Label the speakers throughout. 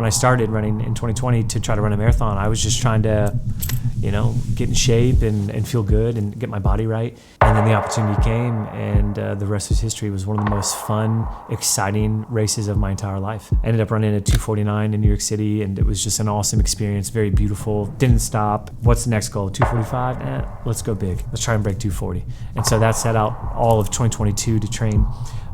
Speaker 1: when I started running in 2020 to try to run a marathon, I was just trying to, get in shape and feel good and get my body right. And then the opportunity came, and the rest was history. It was one of the most fun, exciting races of my entire life. I ended up running at 2:49 in New York City, and it was just an awesome experience, very beautiful. Didn't stop. What's the next goal? 2:45? Let's go big. Let's try and break 2:40. And so that set out all of 2022 to train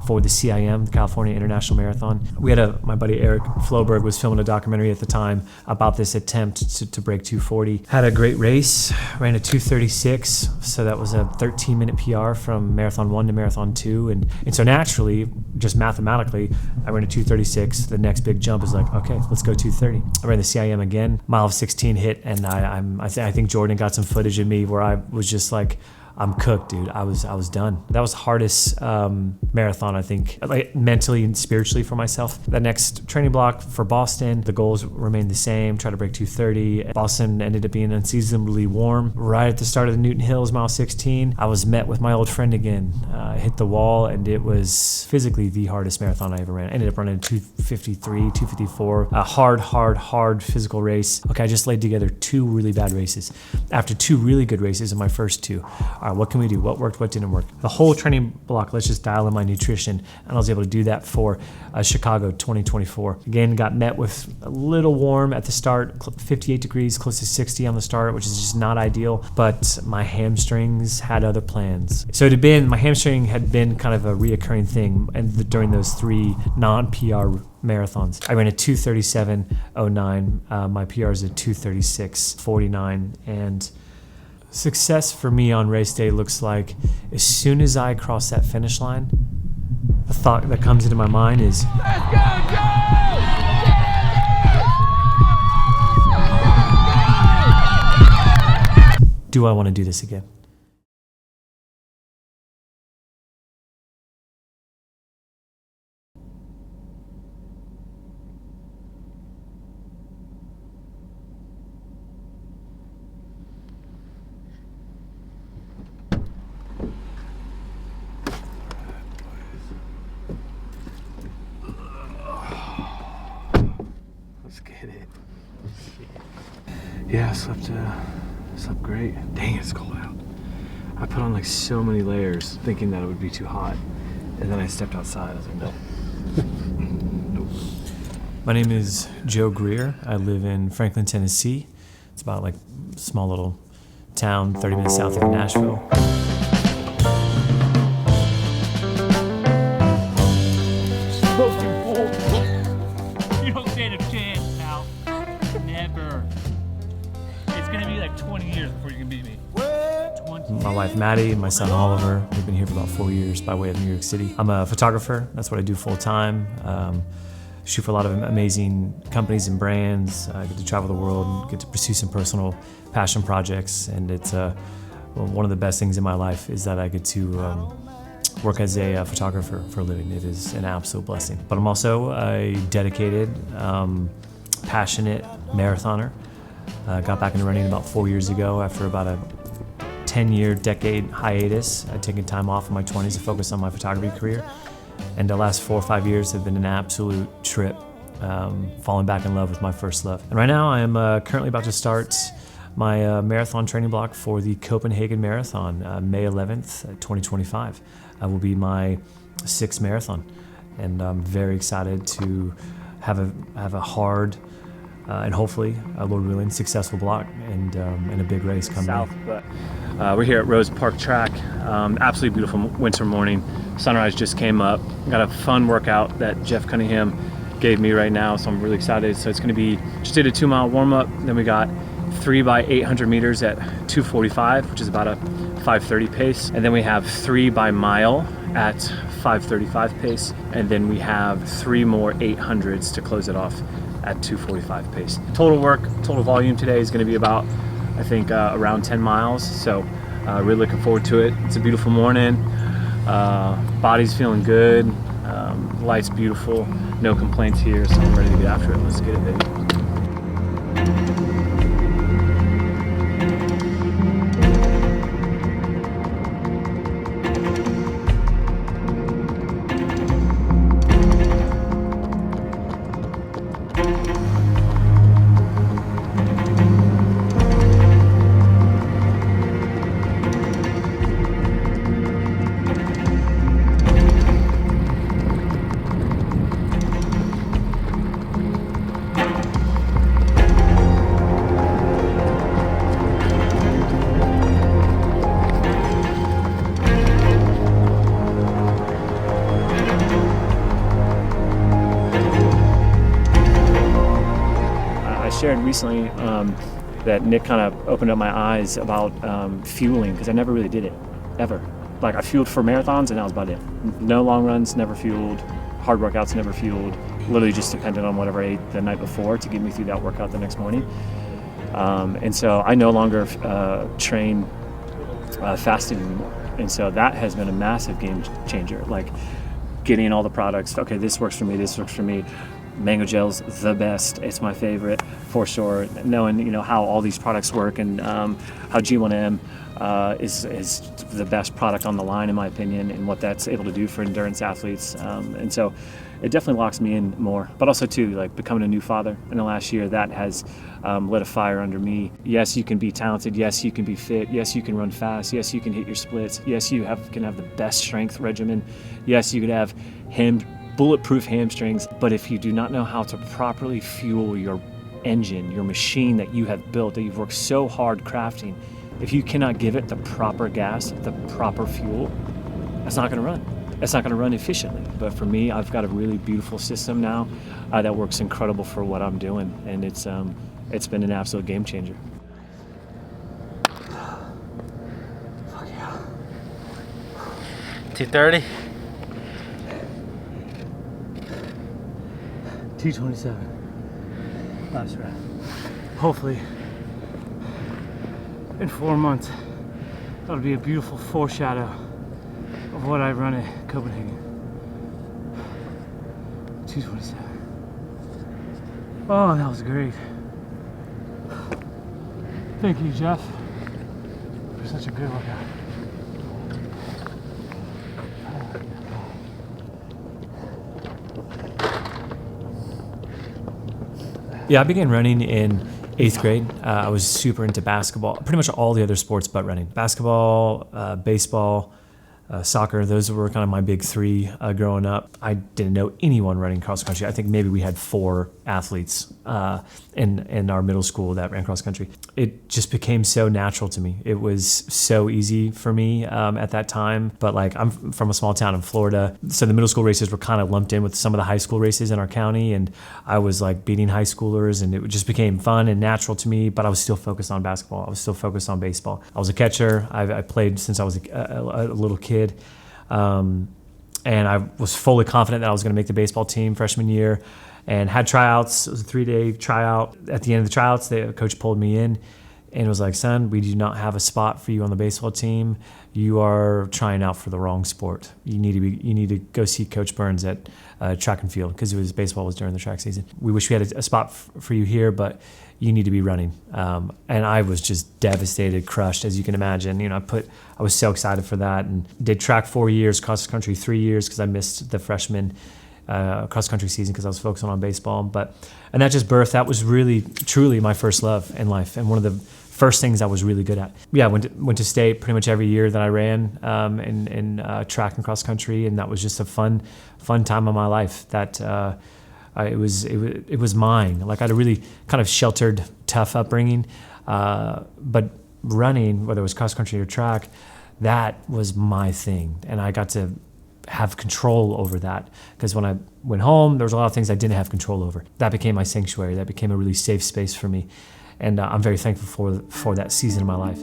Speaker 1: for the CIM, the California International Marathon. We had my buddy Eric Floberg was filming a documentary at the time about this attempt to break 2:40. Had a great race, ran a 2:36, so that was a 13-minute PR from Marathon 1 to Marathon 2. And so naturally, just mathematically, I ran a 2:36. The next big jump is like, okay, let's go 2:30. I ran the CIM again, mile of 16 hit, and I think Jordan got some footage of me where I was just like, I'm cooked, dude. I was done. That was the hardest marathon, I think, like mentally and spiritually for myself. The next training block for Boston, the goals remained the same, try to break 2:30. Boston ended up being unseasonably warm. Right at the start of the Newton Hills, mile 16, I was met with my old friend again. I hit the wall, and it was physically the hardest marathon I ever ran. I ended up running 2:53, 2:54, a hard physical race. Okay, I just laid together 2 really bad races after 2 really good races in my first 2. All right, what can we do? What worked, what didn't work? The whole training block, let's just dial in my nutrition. And I was able to do that for Chicago 2024. Again, got met with a little warm at the start, 58 degrees, close to 60 on the start, which is just not ideal. But my hamstrings had other plans. So my hamstring had been kind of a reoccurring thing during those 3 non-PR marathons. I ran a 2:37.09. My PR is a 2:36.49. And success for me on race day looks like as soon as I cross that finish line, the thought that comes into my mind is, let's go, Joe! Do I want to do this again?
Speaker 2: Let's get it. Yeah, I slept great. Dang, it's cold out. I put on like so many layers thinking that it would be too hot. And then I stepped outside. I was like, no. Nope.
Speaker 1: My name is Joe Greer. I live in Franklin, Tennessee. It's about like a small little town 30 minutes south of Nashville.
Speaker 3: You don't stand a chance, pal. Never. It's gonna be like 20 years before you can beat me. 20.
Speaker 1: My wife Maddie and my son Oliver. We've been here for about 4 years by way of New York City. I'm a photographer. That's what I do full time. Shoot for a lot of amazing companies and brands. I get to travel the world and get to pursue some personal passion projects. And it's one of the best things in my life is that I get to work as a photographer for a living. It is an absolute blessing. But I'm also a dedicated, passionate marathoner. Got back into running about 4 years ago after about a 10-year, decade hiatus. I'd taken time off in my 20s to focus on my photography career. And the last 4 or 5 years have been an absolute trip, falling back in love with my first love. And right now I am currently about to start my marathon training block for the Copenhagen Marathon, May 11th, 2025. Will be my 6th marathon. And I'm very excited to have a hard and hopefully, Lord willing, successful block and a big race coming
Speaker 2: South,
Speaker 1: up.
Speaker 2: We're here at Rose Park Track. Absolutely beautiful winter morning. Sunrise just came up. Got a fun workout that Jeff Cunningham gave me right now, so I'm really excited. So it's going to be, just did a 2-mile warm-up. Then we got 3 by 800 meters at 2:45, which is about a 5:30 pace. And then we have 3 by mile at 5:35 pace. And then we have 3 more 800s to close it off at 2:45 pace. Total volume today is going to be about, I think, around 10 miles. So really looking forward to it. It's a beautiful morning. Body's feeling good. Light's beautiful. No complaints here. So I'm ready to get after it. Let's get it, baby. shared recently that Nick kind of opened up my eyes about fueling, because I never really did it, ever. Like, I fueled for marathons and that was about it. No long runs, never fueled. Hard workouts, never fueled. Literally just depended on whatever I ate the night before to get me through that workout the next morning. And so I no longer train fasting anymore. And so that has been a massive game changer. Like, getting all the products, okay, this works for me, this works for me. Mango gel's the best, it's my favorite for sure. Knowing, you know, how all these products work and how G1M is the best product on the line, in my opinion, and what that's able to do for endurance athletes. And so it definitely locks me in more. But also too, like, becoming a new father in the last year, that has lit a fire under me. Yes, you can be talented. Yes, you can be fit. Yes, you can run fast. Yes, you can hit your splits. Yes, you can have the best strength regimen. Yes, you could have bulletproof hamstrings. But if you do not know how to properly fuel your engine, your machine that you have built, that you've worked so hard crafting, if you cannot give it the proper gas, the proper fuel, it's not going to run. It's not going to run efficiently. But for me, I've got a really beautiful system now that works incredible for what I'm doing, and it's been an absolute game changer.
Speaker 3: Fuck yeah. 2:30. 2:27. Last rep. Hopefully, in 4 months, that'll be a beautiful foreshadow of what I run at Copenhagen. 2:27. Oh, that was great. Thank you, Jeff, for such a good workout.
Speaker 1: Yeah, I began running in 8th grade. I was super into basketball, pretty much all the other sports but running. Basketball, baseball, soccer, those were kind of my big three growing up. I didn't know anyone running cross country. I think maybe we had 4 athletes in our middle school that ran cross country. It just became so natural to me. It was so easy for me at that time. But like, I'm from a small town in Florida, so the middle school races were kind of lumped in with some of the high school races in our county, and I was like beating high schoolers, and it just became fun and natural to me. But I was still focused on basketball. I was still focused on baseball. I was a catcher. I played since I was a little kid. And I was fully confident that I was going to make the baseball team freshman year, and had tryouts. It was a 3-day tryout. At the end of the tryouts, the coach pulled me in and was like, "Son, we do not have a spot for you on the baseball team. You are trying out for the wrong sport. You need to go see Coach Burns at track and field," because baseball was during the track season. "We wish we had a spot for you here, but you need to be running." And I was just devastated, crushed, as you can imagine. You know, I was so excited for that, and did track 4 years, cross country 3 years, because I missed the freshman cross country season because I was focusing on baseball. And that just birthed. That was really, truly my first love in life, and one of the first things I was really good at. Yeah, went to state pretty much every year that I ran in track and cross country, and that was just a fun time of my life. That it was mine. Like, I had a really kind of sheltered, tough upbringing, but running, whether it was cross country or track, that was my thing, and I got to have control over that, because when I went home, there was a lot of things I didn't have control over. That became my sanctuary. That became a really safe space for me, and I'm very thankful for that season of my life.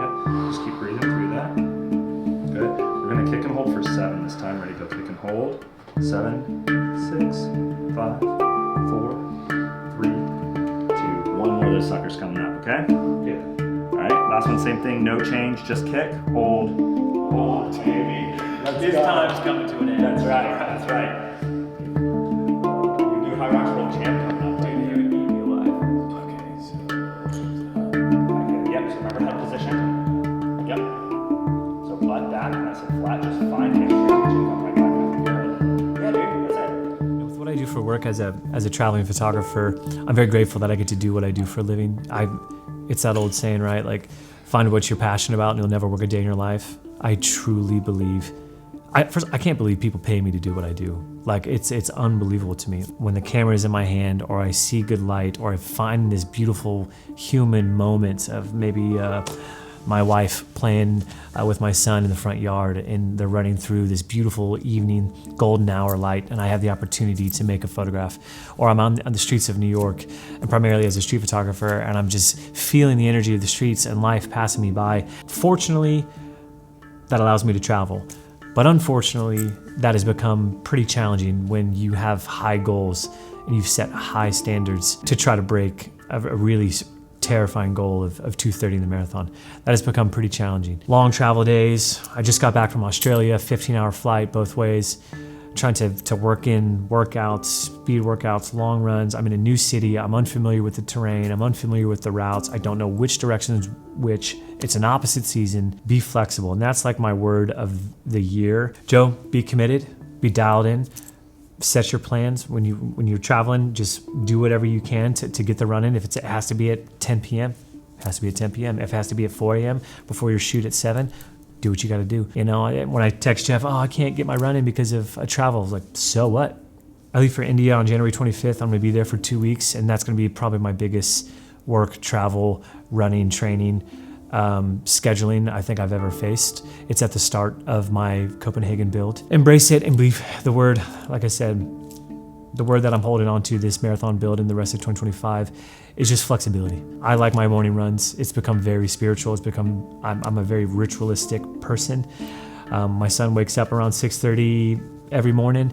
Speaker 2: Yep, just keep breathing through that. Good. We're gonna kick and hold for 7 this time. Ready? Go kick and hold. 7, 6, 5, 4, 3, 2, 1. More of those suckers coming up. Okay. Good. All right. Last one, same thing. No change. Just kick, hold, baby. This time's coming to an end. That's right. That's right. Your new high rock world champ coming up. Dude, you would eat me alive. Okay. So. Okay. Yep. So remember head position. Yep. So flat back. Nice and flat. Just find hamstring. Come right back up. Good. Yeah, dude. That's it.
Speaker 1: With what I do for work as a traveling photographer, I'm very grateful that I get to do what I do for a living. It's that old saying, right? Like, find what you're passionate about and you'll never work a day in your life. I truly believe. First, I can't believe people pay me to do what I do. Like, it's unbelievable to me. When the camera is in my hand, or I see good light, or I find this beautiful human moment of maybe my wife playing with my son in the front yard, and they're running through this beautiful evening golden hour light, and I have the opportunity to make a photograph. Or I'm on the streets of New York, and primarily as a street photographer, and I'm just feeling the energy of the streets and life passing me by. Fortunately, that allows me to travel. But unfortunately, that has become pretty challenging when you have high goals and you've set high standards to try to break a really terrifying goal of 2:30 in the marathon. That has become pretty challenging. Long travel days. I just got back from Australia, 15-hour flight both ways, trying to work in workouts, speed workouts, long runs. I'm in a new city. I'm unfamiliar with the terrain. I'm unfamiliar with the routes. I don't know which direction is which. It's an opposite season. Be flexible. And that's like my word of the year. Joe, be committed, be dialed in. Set your plans when you're traveling. Just do whatever you can to get the run in. If it has to be at 10 p.m., it has to be at 10 p.m. If it has to be at 4 a.m. before your shoot at 7, do what you got to do. You know, when I text Jeff, I can't get my run in because of travel. I was like, so what? I leave for India on January 25th. I'm going to be there for 2 weeks, and that's going to be probably my biggest work, travel, running, training, scheduling I think I've ever faced. It's at the start of my Copenhagen build. Embrace it and believe the word, like I said, the word that I'm holding on to this marathon build and the rest of 2025 is just flexibility. I like my morning runs. It's become very spiritual. I'm a very ritualistic person. My son wakes up around 6:30 every morning.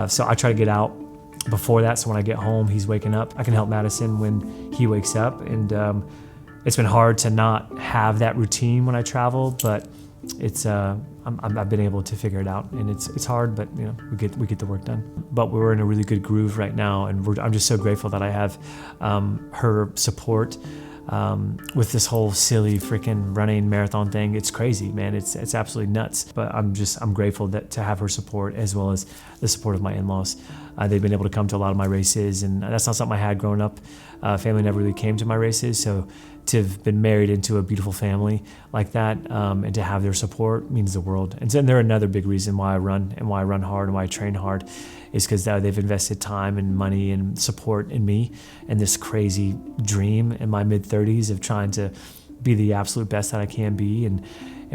Speaker 1: So I try to get out before that. So when I get home, he's waking up. I can help Madison when he wakes up. And it's been hard to not have that routine when I travel, but it's I've been able to figure it out, and it's hard, but you know we get the work done. But we're in a really good groove right now, and I'm just so grateful that I have her support with this whole silly freaking running marathon thing. It's crazy, man. It's absolutely nuts. But I'm grateful to have her support as well as the support of my in-laws. They've been able to come to a lot of my races, and that's not something I had growing up. Family never really came to my races, so to have been married into a beautiful family like that, and to have their support means the world. And then they're another big reason why I run and why I run hard and why I train hard is because they've invested time and money and support in me and this crazy dream in my mid-30s of trying to be the absolute best that I can be and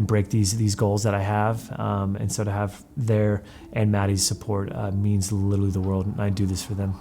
Speaker 1: break these goals that I have. And so to have their and Maddie's support means literally the world, and I do this for them.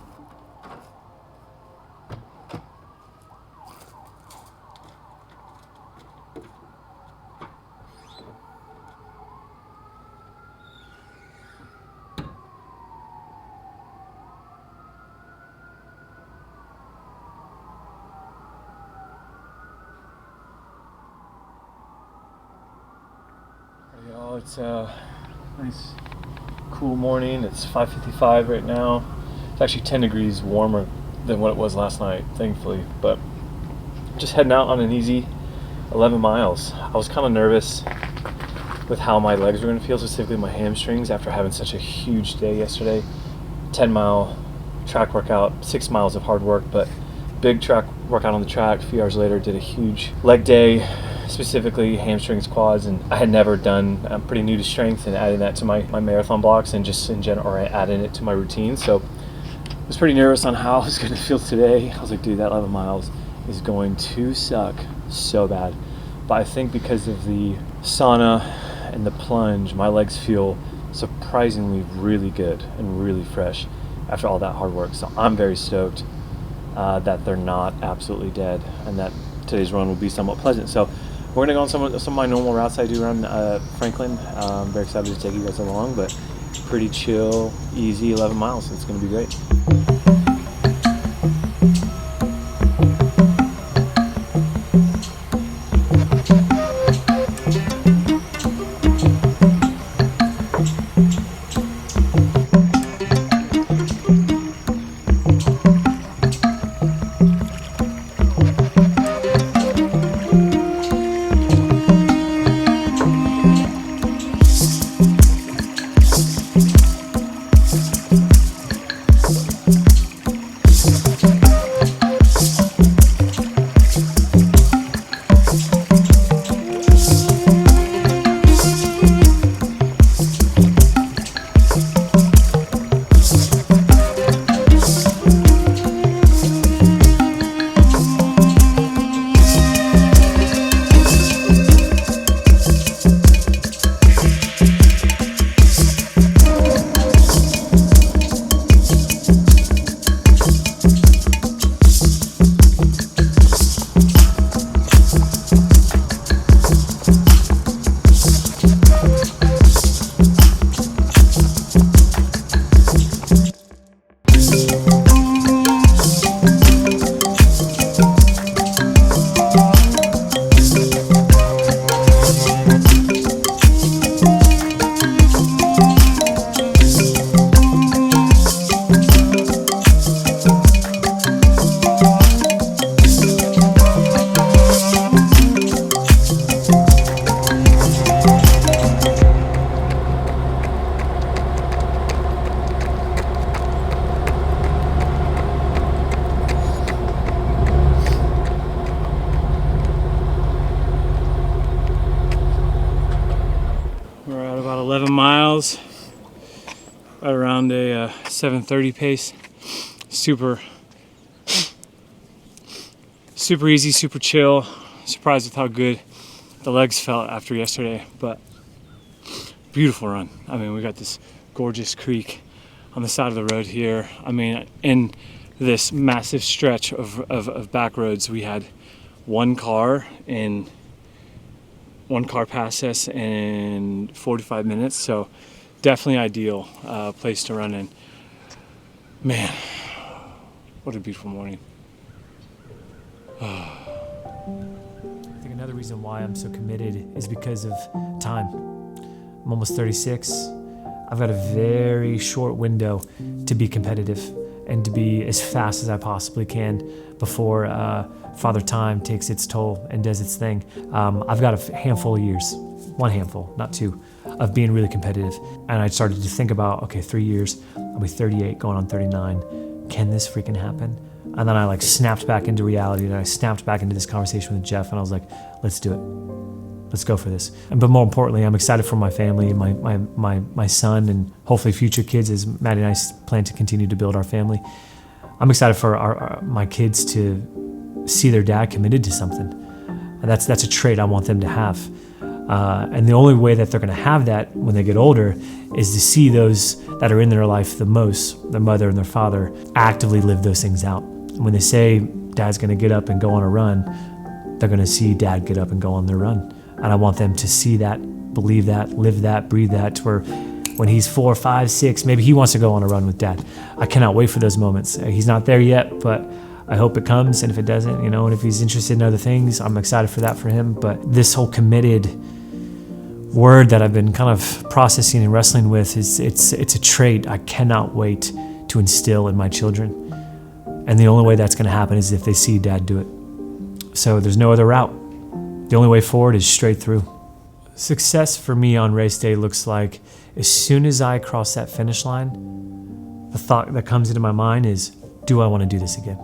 Speaker 1: It's a nice cool morning. It's 5:55 right now. It's actually 10 degrees warmer than what it was last night, thankfully. But just heading out on an easy 11 miles. I was kind of nervous with how my legs were going to feel, specifically my hamstrings, after having such a huge day yesterday. 10-mile track workout, 6 miles of hard work, but big track workout on the track. A few hours later, did a huge leg day, specifically hamstrings, quads, and I had never done. I'm pretty new to strength and adding that to my marathon blocks and just in general, or adding it to my routine. So I was pretty nervous on how I was going to feel today. I was like, dude, that 11 miles is going to suck so bad. But I think because of the sauna and the plunge, my legs feel surprisingly really good and really fresh after all that hard work. So I'm very stoked that they're not absolutely dead and that today's run will be somewhat pleasant. So we're going to go on some of my normal routes I do around Franklin. I'm very excited to take you guys along, but pretty chill, easy 11 miles. It's going to be great.
Speaker 2: 11 miles right around a 7:30 pace. Super easy, super chill. Surprised with how good the legs felt after yesterday, but beautiful run. I mean, we got this gorgeous creek on the side of the road here. I mean, in this massive stretch of back roads, we had one car pass us in 45 minutes, so definitely ideal place to run in. Man, what a beautiful morning.
Speaker 1: I think another reason why I'm so committed is because of time. I'm almost 36. I've got a very short window to be competitive and to be as fast as I possibly can before Father Time takes its toll and does its thing. I've got a handful of years, one handful, not two, of being really competitive. And I started to think about, okay, 3 years, I'll be 38, going on 39. Can this freaking happen? And then I snapped back into reality, and I snapped back into this conversation with Jeff, and I was like, let's do it. Let's go for this. But more importantly, I'm excited for my family, my son, and hopefully future kids as Maddie and I plan to continue to build our family. I'm excited for my kids to see their dad committed to something. And that's a trait I want them to have. And the only way that they're going to have that when they get older is to see those that are in their life the most, their mother and their father, actively live those things out. And when they say dad's going to get up and go on a run, they're going to see dad get up and go on their run. And I want them to see that, believe that, live that, breathe that, to where when he's 4, 5, 6, maybe he wants to go on a run with dad. I cannot wait for those moments. He's not there yet, but I hope it comes. And if it doesn't, and if he's interested in other things, I'm excited for that for him. But this whole committed word that I've been kind of processing and wrestling with is it's a trait I cannot wait to instill in my children. And the only way that's going to happen is if they see dad do it. So there's no other route. The only way forward is straight through. Success for me on race day looks like as soon as I cross that finish line, the thought that comes into my mind is, do I want to do this again?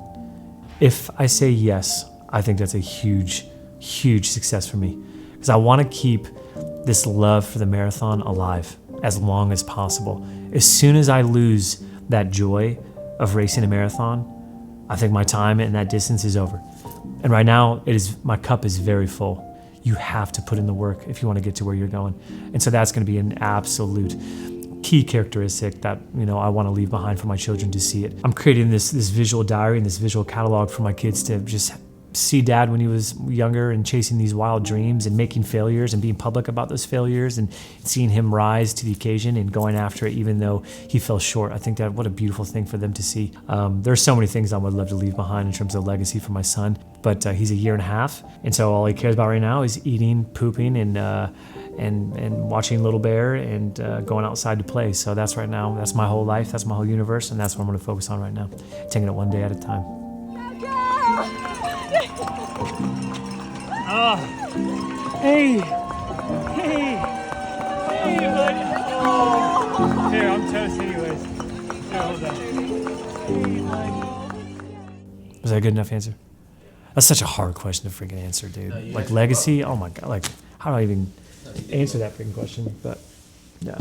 Speaker 1: If I say yes, I think that's a huge, huge success for me, because I want to keep this love for the marathon alive as long as possible. As soon as I lose that joy of racing a marathon, I think my time in that distance is over. And right now, my cup is very full. You have to put in the work if you want to get to where you're going. And so that's going to be an absolute key characteristic that I want to leave behind for my children to see it. I'm creating this visual diary and this visual catalog for my kids to just see dad when he was younger and chasing these wild dreams and making failures and being public about those failures and seeing him rise to the occasion and going after it even though he fell short. I think that what a beautiful thing for them to see. There's so many things I would love to leave behind in terms of legacy for my son, but he's 1.5 years, and so all he cares about right now is eating, pooping, and watching Little Bear and going outside to play. So that's right now, that's my whole life, that's my whole universe, and that's what I'm going to focus on right now, taking it one day at a time. Oh, hey, buddy. Oh. Here, I'm toast anyways. Here, hold on. Was that a good enough answer? That's such a hard question to freaking answer, dude. Legacy, oh my God, how do I even answer that freaking question? But, yeah.